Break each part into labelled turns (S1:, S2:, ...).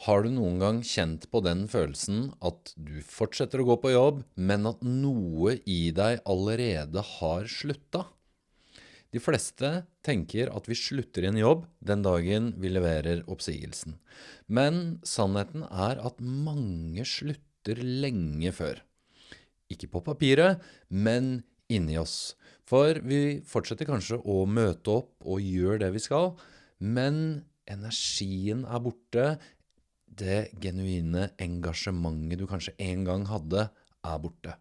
S1: Har du noen gang kjent på den følelsen at du fortsetter å gå på jobb, men at noe i deg allerede har slutta? De fleste tenker at vi slutter i en jobb den dagen vi leverer oppsigelsen. Men sannheten er at mange slutter lenge før. Ikke på papiret, men inni oss. For vi fortsetter kanskje å møte opp og gjøre det vi skal, men energien er borte, det genuine engasjementet du kanskje en gang hadde, er borte.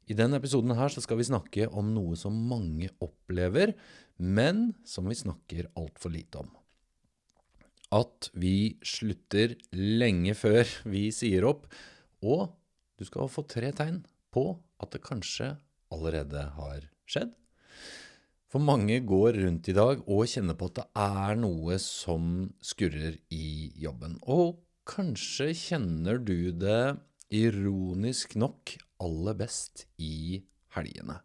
S1: I denne episoden her så skal vi snakke om noe som mange opplever, men som vi snakker alt for lite om. At vi slutter lenge før vi sier opp, og du skal få 3 tegn på at det kanskje allerede har skjedd. For mange går rundt i dag og kjenner på at det er noe som skurrer i jobben. Og kanskje kjenner du det ironisk nok aller best i helgene.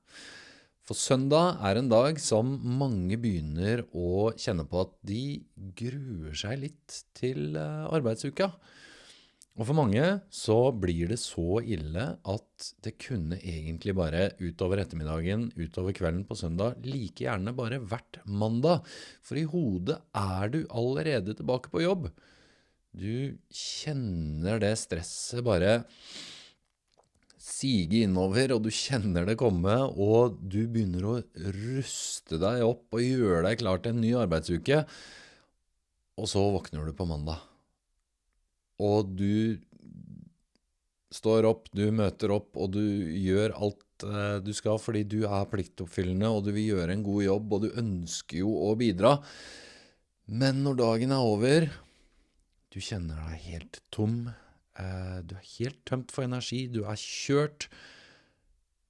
S1: For søndag er en dag som mange begynner å kjenne på at de gruer seg litt til arbeidsuka. Og for mange så blir det så ille at det kunne egentlig bare utover ettermiddagen, utover kvelden på søndag, like gjerne bare vært mandag. For i hodet er du allerede tilbake på jobb. Du kjenner det stresset bare sige innover, og du kjenner det komme, og du begynner å ruste deg opp og gjøre deg klar til en ny arbeidsuke. Og så våkner du på mandag. Og du står opp, du møter opp, og du gjør alt du skal fordi du er pliktoppfyllende, og du vil gjøre en god jobb, og du ønsker jo å bidra. Men når dagen er over, du kjenner deg helt tom, du er helt tømt for energi, du er kjørt,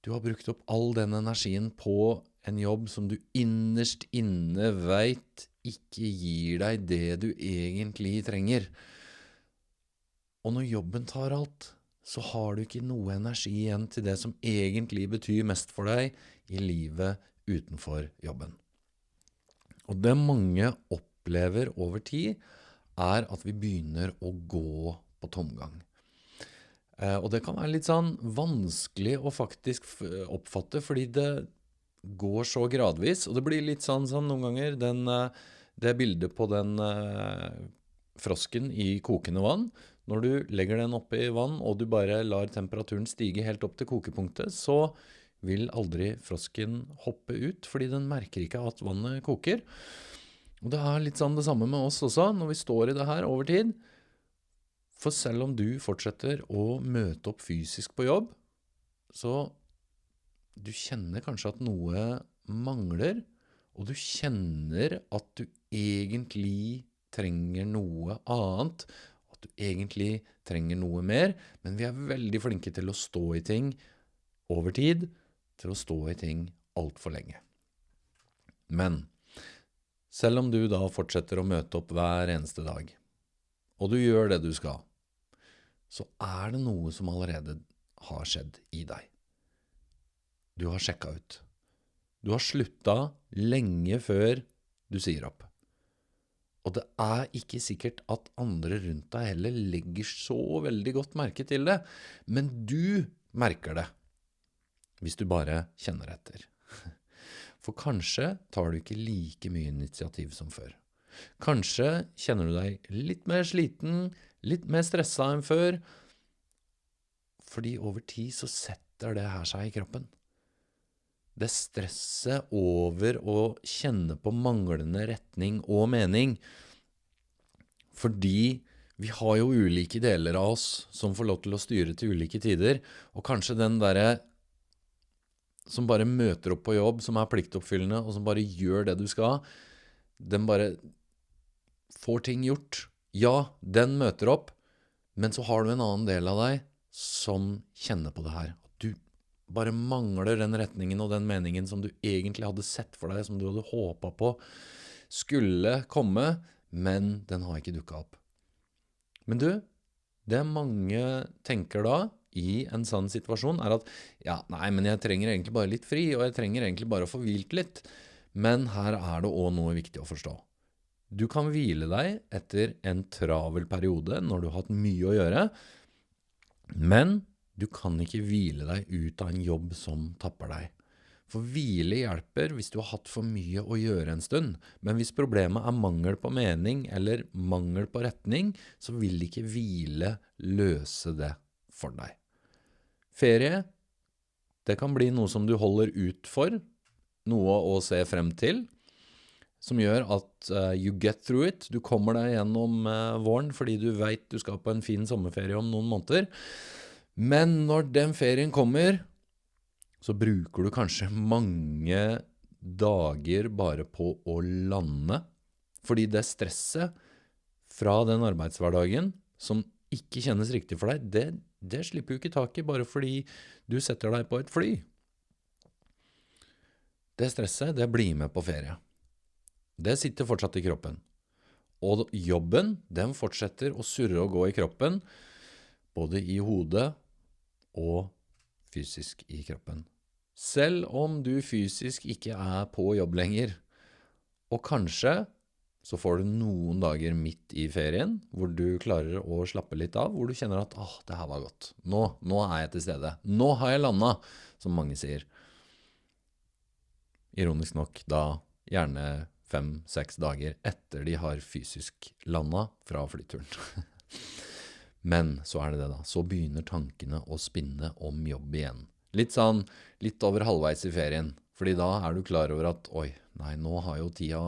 S1: du har brukt opp all den energien på en jobb som du innerst inne vet ikke gir deg det du egentlig trenger. Og når jobben tar alt, så har du ikke noe energi igjen til det som egentlig betyr mest for deg i livet utenfor jobben. Og det mange opplever over tid, er at vi begynner å gå på tomgang. Og det kan være litt sånn vanskelig å faktisk oppfatte, fordi det går så gradvis, og det blir litt sånn som noen ganger det bildet på den frosken i kokende vann. Når du legger den oppe i vann, og du bare lar temperaturen stige helt opp til kokepunktet, så vil aldri frosken hoppe ut, fordi den merker ikke at vannet koker. Og det er litt sånn det samme med oss også, når vi står i det her over tid. For selv om du fortsetter å møte opp fysisk på jobb, så du kjenner kanskje at noe mangler, og du kjenner at du egentlig trenger noe annet, at du egentlig trenger noe mer, men vi er veldig flinke til å stå i ting over tid, til å stå i ting alt for lenge. Men selv om du da fortsetter å møte opp hver eneste dag, og du gjør det du skal, så er det noe som allerede har skjedd i deg. Du har sjekket ut. Du har sluttet lenge før du sier opp. Og det er ikke sikkert at andre rundt deg heller legger så veldig godt merke til det, men du merker det, hvis du bare kjenner etter. For kanskje tar du ikke like mye initiativ som før. Kanskje kjenner du deg litt mer sliten, litt mer stresset enn før, fordi over tid så setter det her seg i kroppen. Det stresset over å kjenne på manglende retning og mening, fordi vi har jo ulike deler av oss som får lov til å styre til ulike tider, og kanskje den der som bare møter opp på jobb, som er pliktoppfyllende, og som bare gjør det du skal, den bare får ting gjort. Ja, den møter opp, men så har du en annen del av deg som kjenner på det her. Du bare mangler den retningen og den meningen som du egentlig hadde sett for deg, som du hadde håpet på skulle komme, men den har ikke dukket opp. Men du, det mange tenker da i en sånn situasjon er at men jeg trenger egentlig bare litt fri, og jeg trenger egentlig bare å få hvilt litt. Men her er det også noe viktig å forstå. Du kan hvile deg etter en travel periode når du har hatt mye å gjøre, men du kan ikke hvile deg ut av en jobb som tapper deg. For hvile hjelper hvis du har hatt for mye å gjøre en stund, men hvis problemet er mangel på mening eller mangel på retning, så vil ikke hvile løse det for deg. Ferie, det kan bli noe som du holder ut for, noe å se frem til, som gjør at you get through it. Du kommer deg gjennom våren fordi du vet du skal på en fin sommerferie om noen måneder. Men når den ferien kommer, så bruker du kanskje mange dager bare på å lande, fordi det stresset fra den arbeidshverdagen som ikke kjennes riktig for deg, det slipper du ikke tak i bare fordi du setter deg på et fly. Det stresset, det blir med på ferie. Det sitter fortsatt i kroppen. Og jobben, den fortsetter å surre og gå i kroppen, både i hodet og fysisk i kroppen. Selv om du fysisk ikke er på jobb lenger. Og kanskje så får du noen dager midt i ferien, hvor du klarer å slappe litt av, hvor du kjenner at det her var godt. Nå er jeg til stede. Nå har jeg landet, som mange sier. Ironisk nok da gjerne 5-6 dager etter de har fysisk landet fra flyturen. Men så er det da. Så begynner tankene å spinne om jobb igjen. Litt over halvveis i ferien. Fordi da er du klar over at, nå har jo tida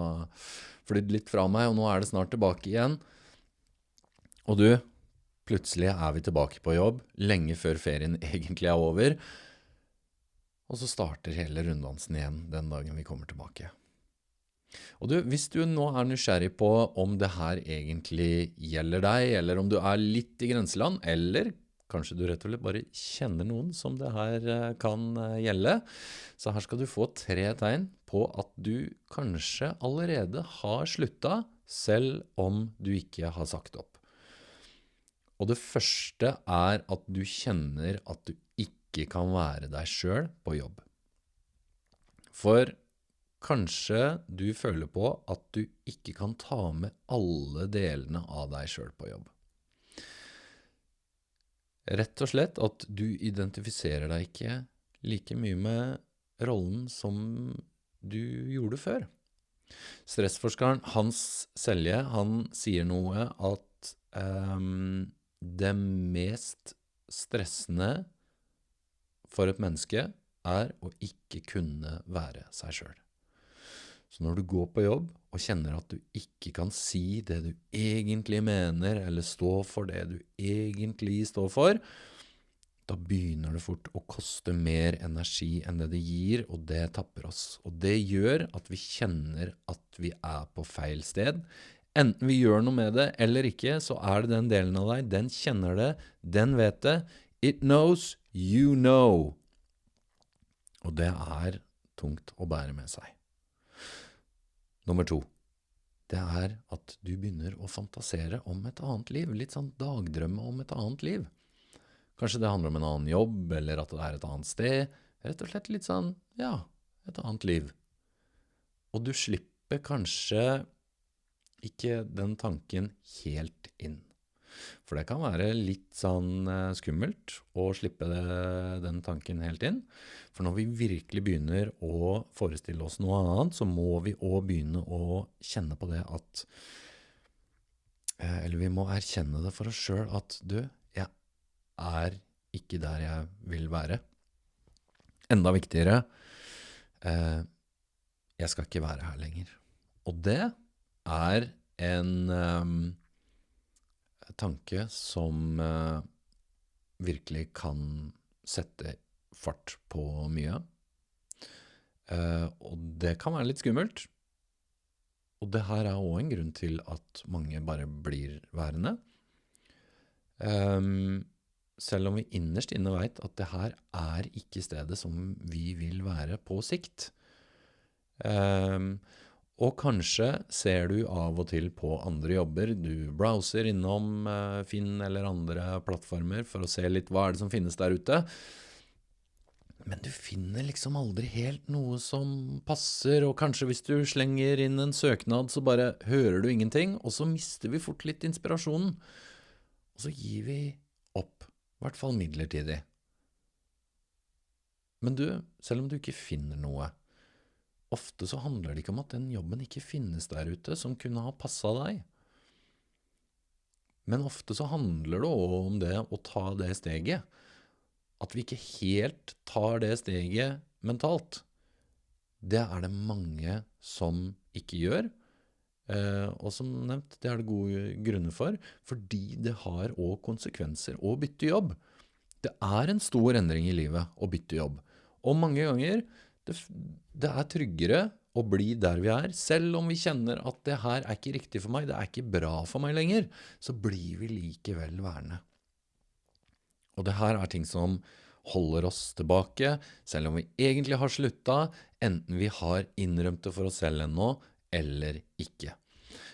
S1: flydd litt fra meg, og nå er det snart tilbake igjen. Og plutselig er vi tilbake på jobb, lenge før ferien egentlig er over. Og så starter hele runddansen igjen den dagen vi kommer tilbake. Og hvis du nå er nysgjerrig på om det her egentlig gjelder deg, eller om du er litt i grenseland, eller kanskje du rett og slett bare kjenner noen som det her kan gjelde, så her skal du få 3 tegn på at du kanskje allerede har sluttet, selv om du ikke har sagt opp. Og det første er at du kjenner at du ikke kan være deg selv på jobb. For kanskje du føler på at du ikke kan ta med alle delene av deg selv på jobb. Rett og slett at du identifiserer deg ikke like mye med rollen som du gjorde før. Stressforskeren Hans Selje, han sier noe at det mest stressende for et menneske er å ikke kunne være seg selv. Så når du går på jobb og kjenner at du ikke kan si det du egentlig mener, eller stå for det du egentlig står for, da begynner det fort å koste mer energi enn det gir, og det tapper oss. Og det gjør at vi kjenner at vi er på feil sted. Enten vi gjør noe med det eller ikke, så er det den delen av deg, den kjenner det, den vet det. It knows, you know. Og det er tungt å bære med seg. Nummer 2, det er at du begynner å fantasere om et annet liv, litt sånn dagdrømme om et annet liv. Kanskje det handler om en annen jobb, eller at det er et annet sted, rett og slett litt sånn, et annet liv. Og du slipper kanskje ikke den tanken helt inn. For det kan være litt sånn skummelt å slippe den tanken helt inn. For når vi virkelig begynner å forestille oss noe annet, så må vi også begynne å kjenne på det at, eller vi må erkjenne det for oss selv at jeg er ikke der jeg vil være. Enda viktigere, jeg skal ikke være her lenger. Og det er en tanke som virkelig kan sette fart på mye. Og det kan være litt skummelt. Og det her er også en grunn til at mange bare blir værende. Selv om vi innerst inne vet at det her er ikke stedet som vi vil være på sikt. Og kanskje ser du av og til på andre jobber, du browser innom Finn eller andre plattformer for å se litt hva er det som finnes der ute. Men du finner liksom aldri helt noe som passer, og kanskje hvis du slenger inn en søknad, så bare hører du ingenting, og så mister vi fort litt inspirasjonen. Og så gir vi opp, i hvert fall midlertidig. Men du, selv om du ikke finner noe, ofte så handler det ikke om at den jobben ikke finnes der ute som kunne ha passet deg. Men ofte så handler det også om det å ta det steget. At vi ikke helt tar det steget mentalt. Det er det mange som ikke gjør. Og som nevnt, det er det gode grunner for. Fordi det har også konsekvenser å bytte jobb. Det er en stor endring i livet å bytte jobb. Og mange ganger, det er tryggere å bli der vi er. Selv om vi kjenner at det her er ikke riktig for meg, det er ikke bra for meg lenger, så blir vi likevel værende. Og det her er ting som holder oss tilbake, selv om vi egentlig har sluttet, enten vi har innrømt det for oss selv ennå, eller ikke.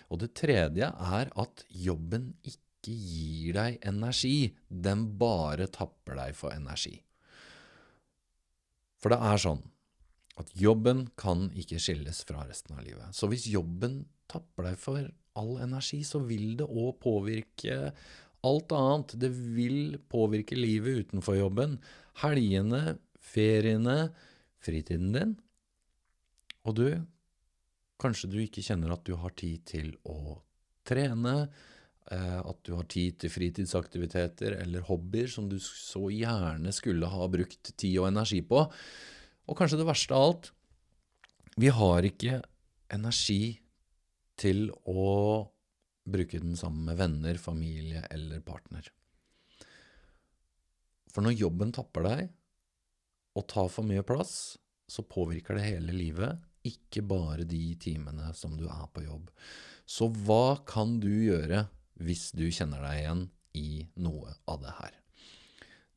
S1: Og det tredje er at jobben ikke gir deg energi, den bare tapper deg for energi. For det er sånn at jobben kan ikke skilles fra resten av livet. Så hvis jobben tapper deg for all energi, så vil det også påvirke alt annet. Det vil påvirke livet utenfor jobben, helgene, feriene, fritiden din. Og kanskje du ikke kjenner at du har tid til å trene, at du har tid til fritidsaktiviteter eller hobbyer som du så gjerne skulle ha brukt tid og energi på. Og kanskje det verste av alt, vi har ikke energi til å bruke den sammen med venner, familie eller partner. For når jobben tapper deg og tar for mye plass, så påvirker det hele livet, ikke bare de timene som du er på jobb. Så hva kan du gjøre hvis du kjenner deg igjen i noe av det her?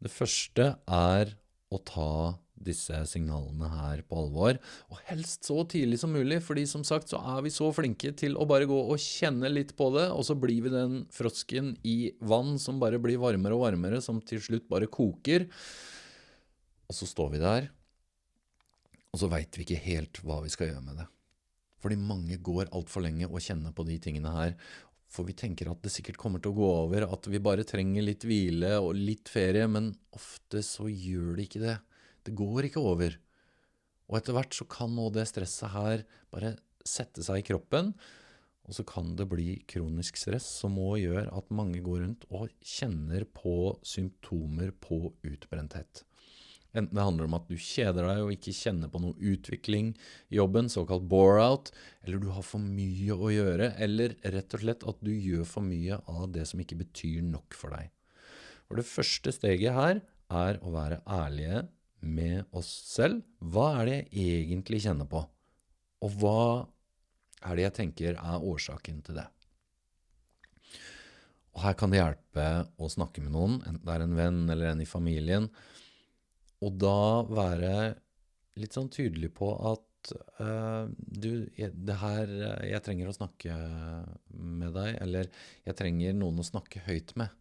S1: Det første er å ta disse signalene her på alvor, og helst så tidlig som mulig, fordi som sagt så er vi så flinke til å bare gå og kjenne litt på det, og så blir vi den frosken i vann som bare blir varmere og varmere, som til slutt bare koker, og så står vi der, og så vet vi ikke helt hva vi skal gjøre med det. Fordi mange går alt for lenge og kjenner på de tingene her, for vi tenker at det sikkert kommer til å gå over, at vi bare trenger litt hvile og litt ferie, men ofte så gjør det ikke det. Det går ikke over. Og etter hvert så kan nå det stresset her bare sette seg i kroppen, og så kan det bli kronisk stress som må gjøre at mange går rundt og kjenner på symptomer på utbrenthet. Enten det handler om at du kjeder deg og ikke kjenner på noe utvikling i jobben, såkalt bore-out, eller du har for mye å gjøre, eller rett og slett at du gjør for mye av det som ikke betyr nok for deg. Og det første steget her er å være ærlige med oss selv. Hva er det jeg egentlig kjenner på? Og hva er det jeg tenker er årsaken til det? Og her kan det hjelpe å snakke med noen, enten det er en venn eller en i familien, og da være litt sånn tydelig på at jeg trenger å snakke med deg, eller jeg trenger noen å snakke høyt med.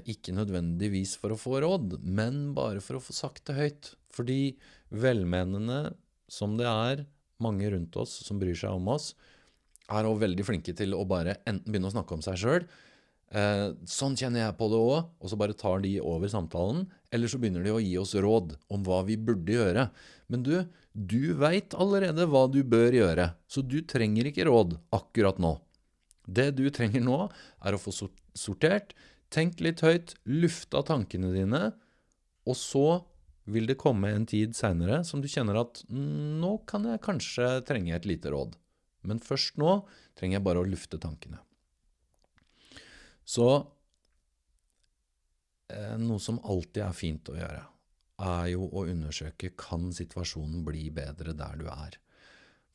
S1: Ikke nødvendigvis for å få råd, men bare for å få sagt det høyt. Fordi velmenende, som det er, mange rundt oss som bryr seg om oss, er også veldig flinke til å bare enten begynne å snakke om seg selv, sånn kjenner jeg på det også, og så bare tar de over samtalen, eller så begynner de å gi oss råd om hva vi burde gjøre. Men du vet allerede hva du bør gjøre, så du trenger ikke råd akkurat nå. Det du trenger nå er å få sortert, tenk litt høyt, lufta tankene dine, og så vil det komme en tid senere som du kjenner at nå kan jeg kanskje trenge et lite råd. Men først nå trenger jeg bare å lufte tankene. Så noe som alltid er fint å gjøre, er jo å undersøke, kan situasjonen bli bedre der du er?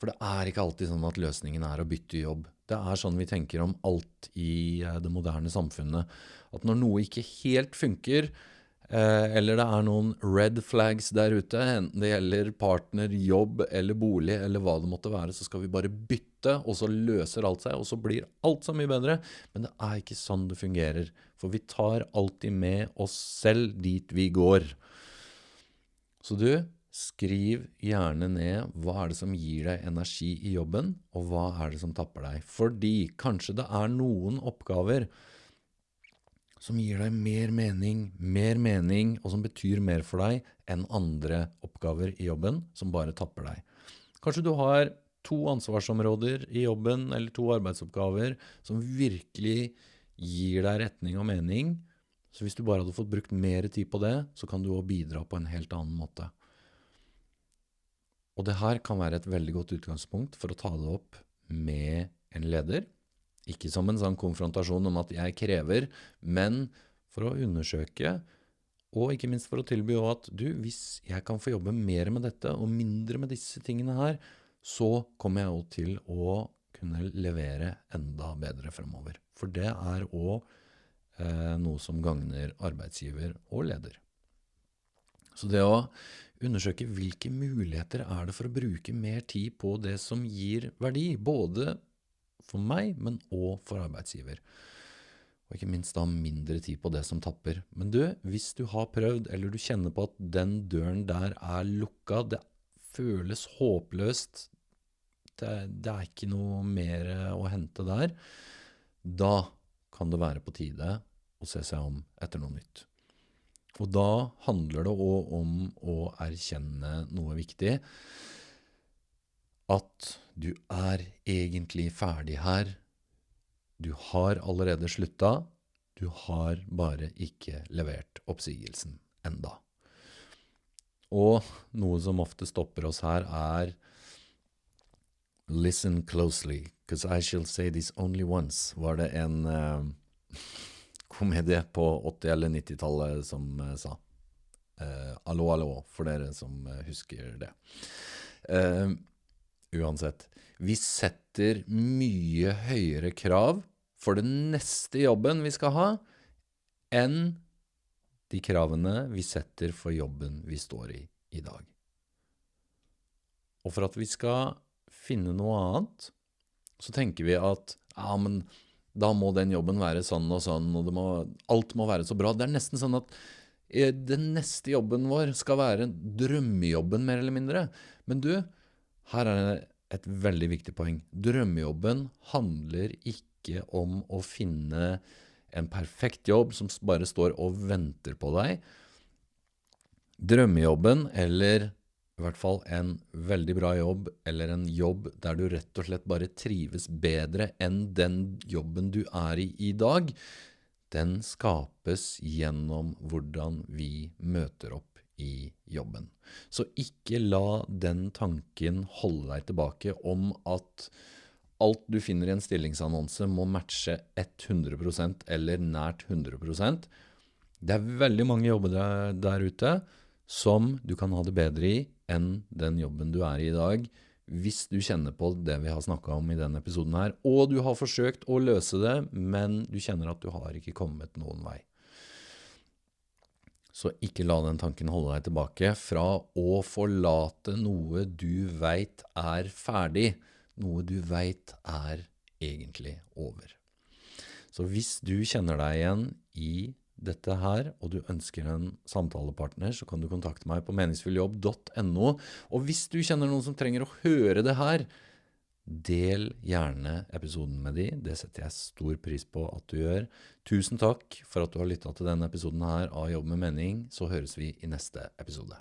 S1: For det er ikke alltid sånn at løsningen er å bytte jobb. Det er sånn vi tenker om alt i det moderne samfunnet. At når noe ikke helt funker, eller det er noen red flags der ute, enten det gjelder partner, jobb eller bolig eller hva det måtte være, så skal vi bare bytte, og så løser alt seg, og så blir alt så mye bedre. Men det er ikke sånn det fungerer, for vi tar alltid med oss selv dit vi går. Så du, skriv gjerne ned hva er det som gir deg energi i jobben, og hva er det som tapper deg. Fordi kanskje det er noen oppgaver som gir deg mer mening, og som betyr mer for deg enn andre oppgaver i jobben som bare tapper deg. Kanskje du har 2 ansvarsområder i jobben, eller 2 arbeidsoppgaver som virkelig gir deg retning og mening. Så hvis du bare hadde fått brukt mer tid på det, så kan du også bidra på en helt annen måte. Og det her kan være et veldig godt utgangspunkt for å ta det opp med en leder. Ikke som en sånn konfrontasjon om at jeg krever, men for å undersøke, og ikke minst for å tilby at du, hvis jeg kan få jobbe mer med dette og mindre med disse tingene her, så kommer jeg også til å kunne levere enda bedre fremover. For det er også noe som gagner arbeidsgiver og leder. Så det å undersøke hvilke muligheter er det for å bruke mer tid på det som gir verdi, både for meg, men også for arbeidsgiver. Og ikke minst da mindre tid på det som tapper. Men du, hvis du har prøvd, eller du kjenner på at den døren der er lukka, det føles håpløst, det er ikke noe mer å hente der, da kan det være på tide å se seg om etter noe nytt. Og da handler det også om å erkjenne noe viktig, at du er egentlig ferdig her. Du har allerede sluttet, du har bare ikke levert oppsigelsen enda. Og noe som ofte stopper oss her er «Listen closely, because I shall say this only once», var det en komedie på 80- eller 90-tallet som sa. Allo, allo, for dere som husker det. Uansett, vi setter mye høyere krav for den neste jobben vi skal ha, enn de kravene vi setter for jobben vi står i dag. Og for at vi skal finne noe annet, så tenker vi at ja, men da må den jobben være sånn og sånn, og alt må være så bra. Det er nesten sånn at den neste jobben vår skal være drømmejobben, mer eller mindre. Men du, her er det et veldig viktig poeng. Drømmejobben handler ikke om å finne en perfekt jobb som bare står og venter på deg. Drømmejobben, eller i hvert fall en veldig bra jobb, eller en jobb der du rett og slett bare trives bedre enn den jobben du er i dag, den skapes gjennom hvordan vi møter opp i jobben. Så ikke la den tanken holde deg tilbake om at alt du finner i en stillingsannonse må matche 100% eller nært 100%. Det er veldig mange jobber der ute som du kan ha det bedre i enn den jobben du er i dag, hvis du kjenner på det vi har snakket om i denne episoden her, og du har forsøkt å løse det, men du kjenner at du har ikke kommet noen vei. Så ikke la den tanken holde deg tilbake fra å forlate noe du vet er ferdig, noe du vet er egentlig over. Så hvis du kjenner deg igjen i dette her, og du ønsker en samtalepartner, så kan du kontakte meg på meningsfulljobb.no. Og hvis du kjenner noen som trenger å høre det her, del gjerne episoden med de. Det setter jeg stor pris på at du gjør. Tusen takk for at du har lyttet til denne episoden her av Jobb med mening. Så høres vi i neste episode.